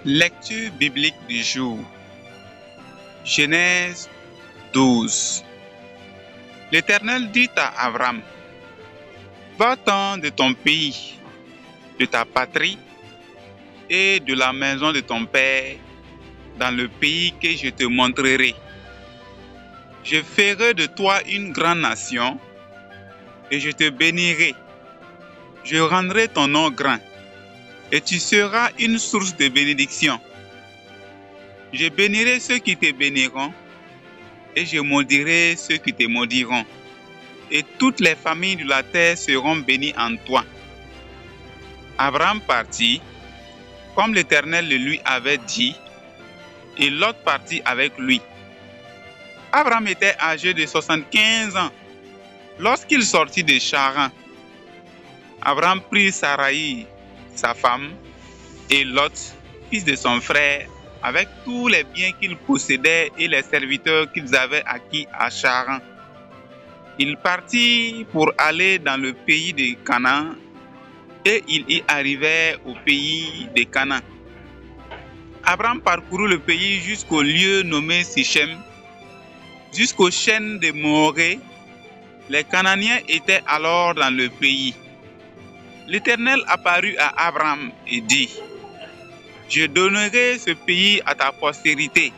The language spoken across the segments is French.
Lecture biblique du jour. Genèse 12. L'Éternel dit à Abraham: Va-t'en de ton pays, de ta patrie et de la maison de ton père dans le pays que je te montrerai. Je ferai de toi une grande nation et je te bénirai. Je rendrai ton nom grand et tu seras une source de bénédiction. Je bénirai ceux qui te béniront et je maudirai ceux qui te maudiront. Et toutes les familles de la terre seront bénies en toi. Abraham partit, comme l'Éternel le lui avait dit, et Lot partit avec lui. Abraham était âgé de 75 ans lorsqu'il sortit de Charan. Abraham prit Saraï, sa femme, et Lot, fils de son frère, avec tous les biens qu'ils possédaient et les serviteurs qu'ils avaient acquis à Charan. Il partit pour aller dans le pays de Canaan, et il y arrivait au pays de Canaan. Abraham parcourut le pays jusqu'au lieu nommé Sichem, jusqu'aux chênes de Morée. Les Cananéens étaient alors dans le pays. L'Éternel apparut à Abraham et dit: Je donnerai ce pays à ta postérité.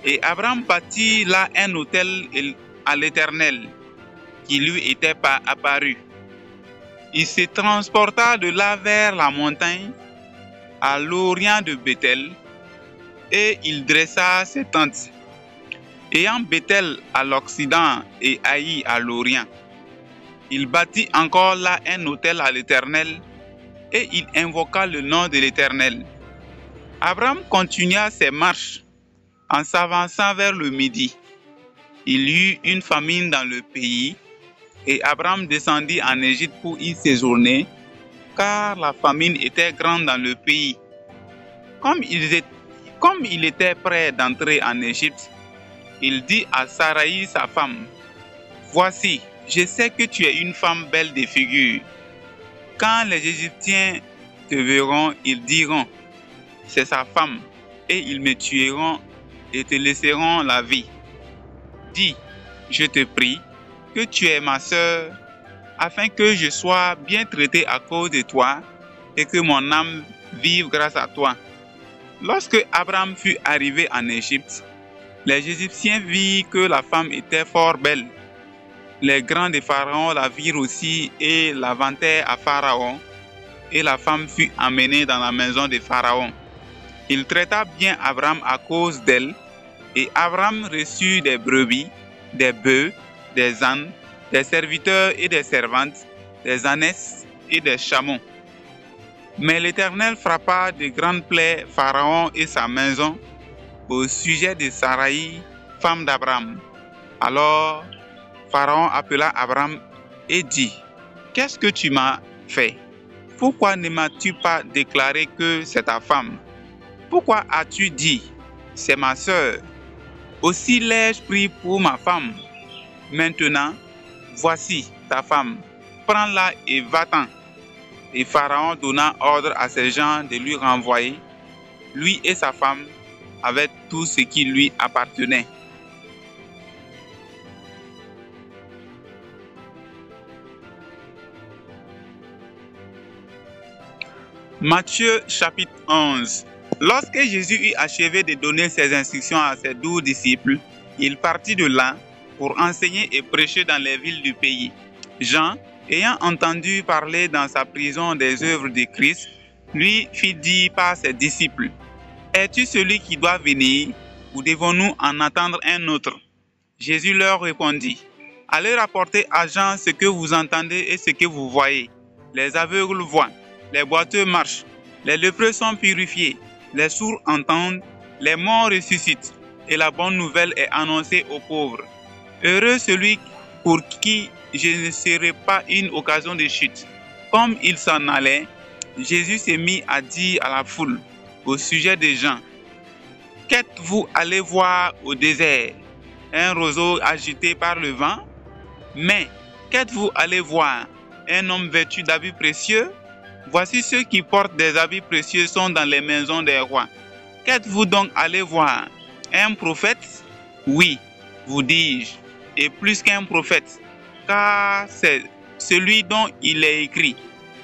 Et Abraham bâtit là un autel à l'Éternel, qui lui était apparu. Il se transporta de là vers la montagne, à l'orient de Béthel, et il dressa ses tentes, ayant Béthel à l'occident et Haï à l'orient. Il bâtit encore là un autel à l'Éternel, et il invoqua le nom de l'Éternel. Abraham continua ses marches en s'avançant vers le midi. Il y eut une famine dans le pays, et Abraham descendit en Égypte pour y séjourner, car la famine était grande dans le pays. Comme il était prêt d'entrer en Égypte, il dit à Saraï sa femme: Voici, je sais que tu es une femme belle de figure. Quand les Égyptiens te verront, ils diront: C'est sa femme, et ils me tueront et te laisseront la vie. Dis, je te prie, que tu es ma sœur, afin que je sois bien traité à cause de toi, et que mon âme vive grâce à toi. Lorsque Abraham fut arrivé en Égypte, les Égyptiens virent que la femme était fort belle. Les grands de Pharaon la virent aussi et la vantèrent à Pharaon, et la femme fut emmenée dans la maison de Pharaon. Il traita bien Abraham à cause d'elle, et Abraham reçut des brebis, des bœufs, des ânes, des serviteurs et des servantes, des ânesses et des chameaux. Mais l'Éternel frappa de grandes plaies Pharaon et sa maison au sujet de Saraï, femme d'Abraham. Alors Pharaon appela Abraham et dit: Qu'est-ce que tu m'as fait? Pourquoi ne m'as-tu pas déclaré que c'est ta femme? Pourquoi as-tu dit: C'est ma sœur? Aussi l'ai-je pris pour ma femme. Maintenant, voici ta femme, prends-la et va-t'en. Et Pharaon donna ordre à ses gens de lui renvoyer, lui et sa femme, avec tout ce qui lui appartenait. Matthieu chapitre 11. Lorsque Jésus eut achevé de donner ses instructions à ses 12 disciples, il partit de là pour enseigner et prêcher dans les villes du pays. Jean, ayant entendu parler dans sa prison des œuvres de Christ, lui fit dire par ses disciples: Es-tu celui qui doit venir, ou devons-nous en attendre un autre? Jésus leur répondit: Allez rapporter à Jean ce que vous entendez et ce que vous voyez. Les aveugles voient, les boiteux marchent, les lépreux sont purifiés, les sourds entendent, les morts ressuscitent, et la bonne nouvelle est annoncée aux pauvres. Heureux celui pour qui je ne serai pas une occasion de chute. Comme il s'en allait, Jésus s'est mis à dire à la foule au sujet des gens: Qu'êtes-vous allé voir au désert? Un roseau agité par le vent? Mais qu'êtes-vous allé voir? Un homme vêtu d'habits précieux? Voici ceux qui portent des habits précieux sont dans les maisons des rois. Qu'êtes-vous donc allé voir? Un prophète? Oui, vous dis-je, et plus qu'un prophète, car c'est celui dont il est écrit.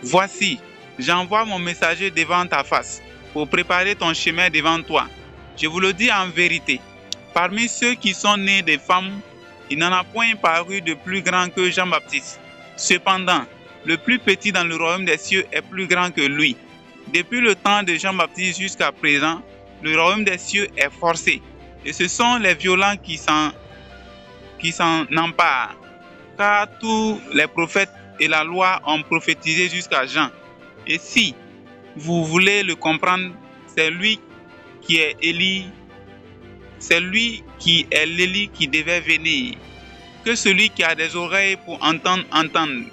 Voici, j'envoie mon messager devant ta face, pour préparer ton chemin devant toi. Je vous le dis en vérité, parmi ceux qui sont nés des femmes, il n'en a point paru de plus grand que Jean-Baptiste. Cependant, le plus petit dans le royaume des cieux est plus grand que lui. Depuis le temps de Jean-Baptiste jusqu'à présent, le royaume des cieux est forcé, et ce sont les violents qui s'en emparent. Car tous les prophètes et la loi ont prophétisé jusqu'à Jean. Et si vous voulez le comprendre, c'est lui qui est l'Élie qui devait venir. Que celui qui a des oreilles pour entendre, entende.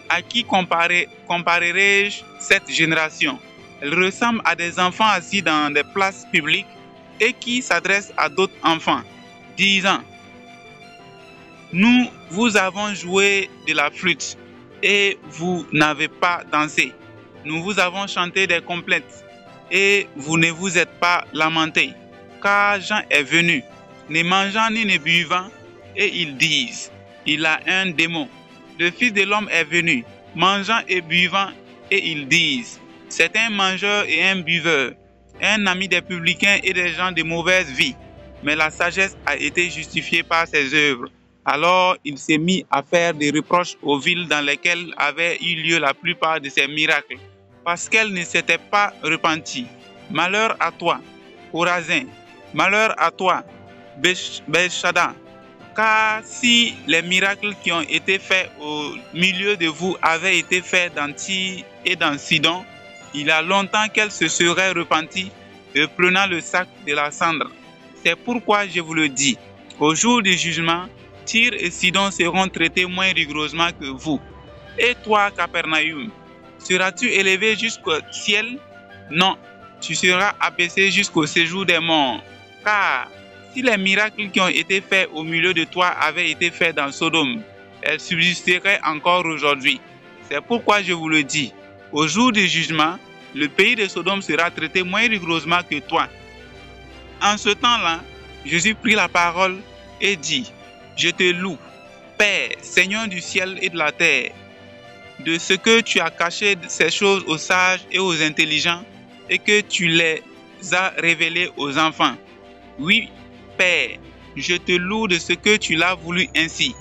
À qui comparerai-je cette génération? Elle ressemble à des enfants assis dans des places publiques et qui s'adressent à d'autres enfants, disant: Nous vous avons joué de la flûte et vous n'avez pas dansé. Nous vous avons chanté des complètes et vous ne vous êtes pas lamentés. Car Jean est venu, ne mangeant ni ne buvant, et ils disent: Il a un démon. Le Fils de l'homme est venu, mangeant et buvant, et ils disent: C'est un mangeur et un buveur, un ami des publicains et des gens de mauvaise vie. Mais la sagesse a été justifiée par ses œuvres. Alors il s'est mis à faire des reproches aux villes dans lesquelles avaient eu lieu la plupart de ses miracles, parce qu'elles ne s'étaient pas repenties. Malheur à toi, Chorazin! Malheur à toi, Bethsaida! Car si les miracles qui ont été faits au milieu de vous avaient été faits dans Tyr et dans Sidon, il y a longtemps qu'elles se seraient repenties et prenant le sac de la cendre. C'est pourquoi je vous le dis, au jour du jugement, Tyr et Sidon seront traités moins rigoureusement que vous. Et toi, Capernaum, seras-tu élevé jusqu'au ciel? Non, tu seras abaissé jusqu'au séjour des morts. Car si les miracles qui ont été faits au milieu de toi avaient été faits dans Sodome, elles subsisteraient encore aujourd'hui. C'est pourquoi je vous le dis, au jour du jugement, le pays de Sodome sera traité moins rigoureusement que toi. En ce temps-là, Jésus prit la parole et dit: Je te loue, Père, Seigneur du ciel et de la terre, de ce que tu as caché ces choses aux sages et aux intelligents, et que tu les as révélées aux enfants. Oui, Père, je te loue de ce que tu l'as voulu ainsi.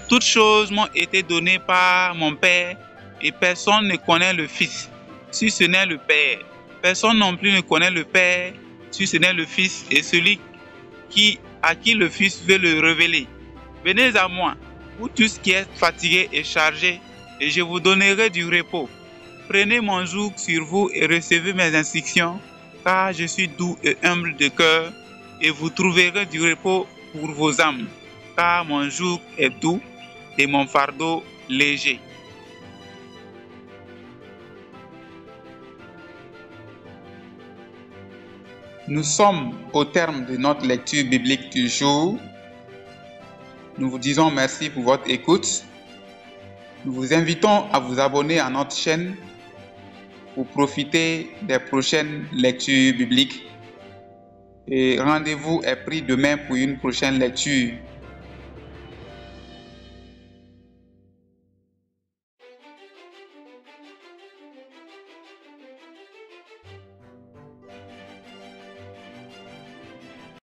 Toutes choses m'ont été données par mon Père, et personne ne connaît le Fils, si ce n'est le Père. Personne non plus ne connaît le Père, si ce n'est le Fils, et celui à qui le Fils veut le révéler. Venez à moi, vous tous qui êtes fatigués et chargés, et je vous donnerai du repos. Prenez mon joug sur vous et recevez mes instructions, car je suis doux et humble de cœur, et vous trouverez du repos pour vos âmes, car mon joug est doux et mon fardeau léger. Nous sommes au terme de notre lecture biblique du jour. Nous vous disons merci pour votre écoute. Nous vous invitons à vous abonner à notre chaîne pour profiter des prochaines lectures bibliques. Et rendez-vous est pris demain pour une prochaine lecture.